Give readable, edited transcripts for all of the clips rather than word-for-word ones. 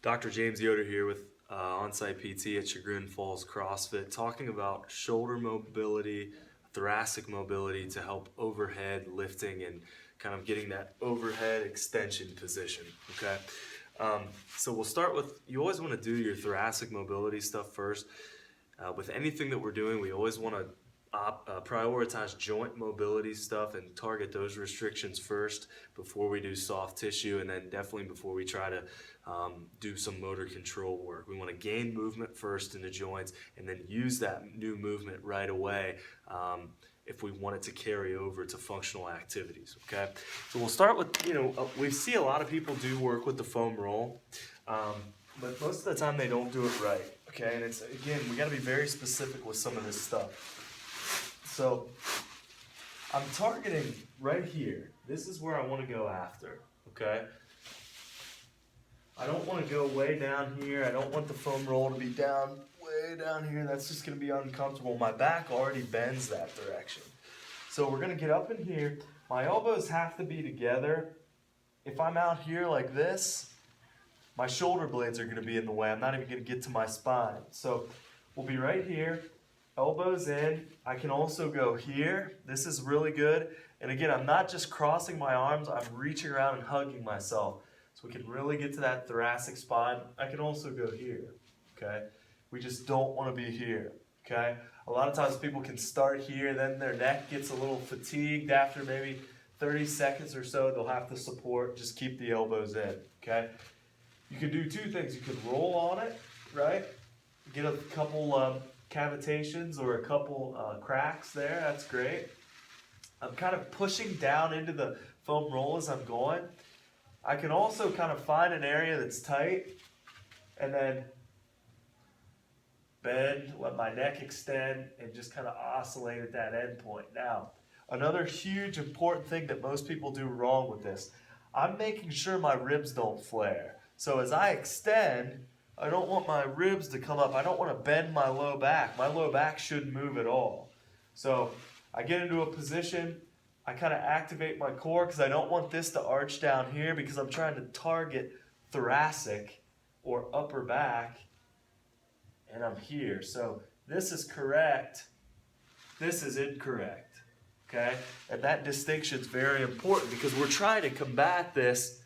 Dr. James Yoder here with on-site PT at Chagrin Falls CrossFit, talking about shoulder mobility, thoracic mobility to help overhead lifting and kind of getting that overhead extension position, okay? So we'll start with, you always want to do your thoracic mobility stuff first. With anything that we're doing, we always want to prioritize joint mobility stuff and target those restrictions first before we do soft tissue, and then definitely before we try to do some motor control work. We want to gain movement first in the joints and then use that new movement right away if we want it to carry over to functional activities, okay? So we'll start with, we see a lot of people do work with the foam roll, but most of the time they don't do it right, okay? And it's, again, we got to be very specific with some of this stuff. So I'm targeting right here. This is where I want to go after, okay? I don't want to go way down here. I don't want the foam roll to be down, way down here. That's just going to be uncomfortable. My back already bends that direction. So we're going to get up in here. My elbows have to be together. If I'm out here like this, my shoulder blades are going to be in the way. I'm not even going to get to my spine. So we'll be right here. Elbows in. I can also go here. This is really good. And again, I'm not just crossing my arms, I'm reaching around and hugging myself. So we can really get to that thoracic spine. I can also go here, okay? We just don't want to be here, okay? A lot of times people can start here, then their neck gets a little fatigued after maybe 30 seconds or so. They'll have to support, just keep the elbows in, okay? You can do two things. You can roll on it, right? Get a couple cavitations or a couple cracks there. That's great. I'm kind of pushing down into the foam roll as I'm going. I can also kind of find an area that's tight and then bend, let my neck extend, and just kind of oscillate at that end point. Now, another huge important thing that most people do wrong with this, I'm making sure my ribs don't flare. So as I extend, I don't want my ribs to come up. I don't want to bend my low back. My low back shouldn't move at all. So I get into a position, I kind of activate my core because I don't want this to arch down here because I'm trying to target thoracic or upper back, and I'm here. So this is correct, this is incorrect, okay? And that distinction is very important because we're trying to combat this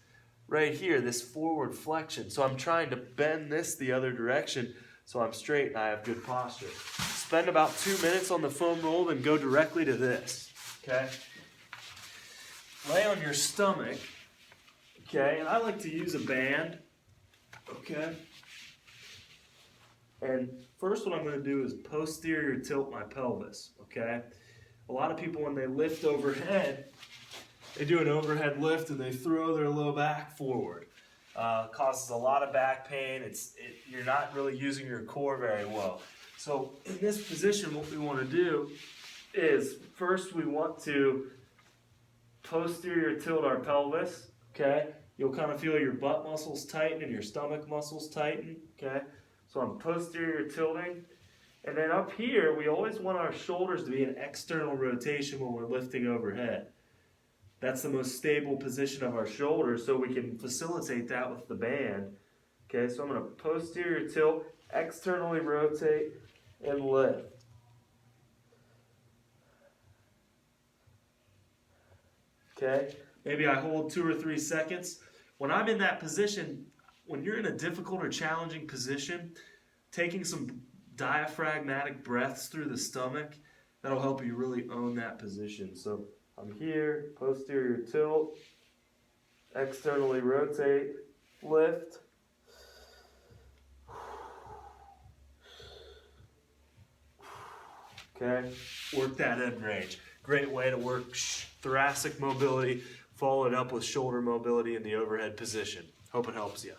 right here, this forward flexion. So I'm trying to bend this the other direction so I'm straight and I have good posture. Spend about 2 minutes on the foam roll, then go directly to this, okay? Lay on your stomach, okay? And I like to use a band, okay? And first what I'm going to do is posterior tilt my pelvis, okay? A lot of people when they lift overhead, they do an overhead lift and they throw their low back forward. Causes a lot of back pain. You're not really using your core very well. So in this position, what we want to do is first we want to posterior tilt our pelvis, okay? You'll kind of feel your butt muscles tighten and your stomach muscles tighten, okay? So I'm posterior tilting. And then up here, we always want our shoulders to be in external rotation when we're lifting overhead. That's the most stable position of our shoulders, so we can facilitate that with the band. Okay, so I'm going to posterior tilt, externally rotate, and lift. Okay, maybe I hold 2 or 3 seconds. When I'm in that position, when you're in a difficult or challenging position, taking some diaphragmatic breaths through the stomach, that'll help you really own that position. So I'm here, posterior tilt, externally rotate, lift. Okay, work that end range. Great way to work thoracic mobility, follow it up with shoulder mobility in the overhead position. Hope it helps you.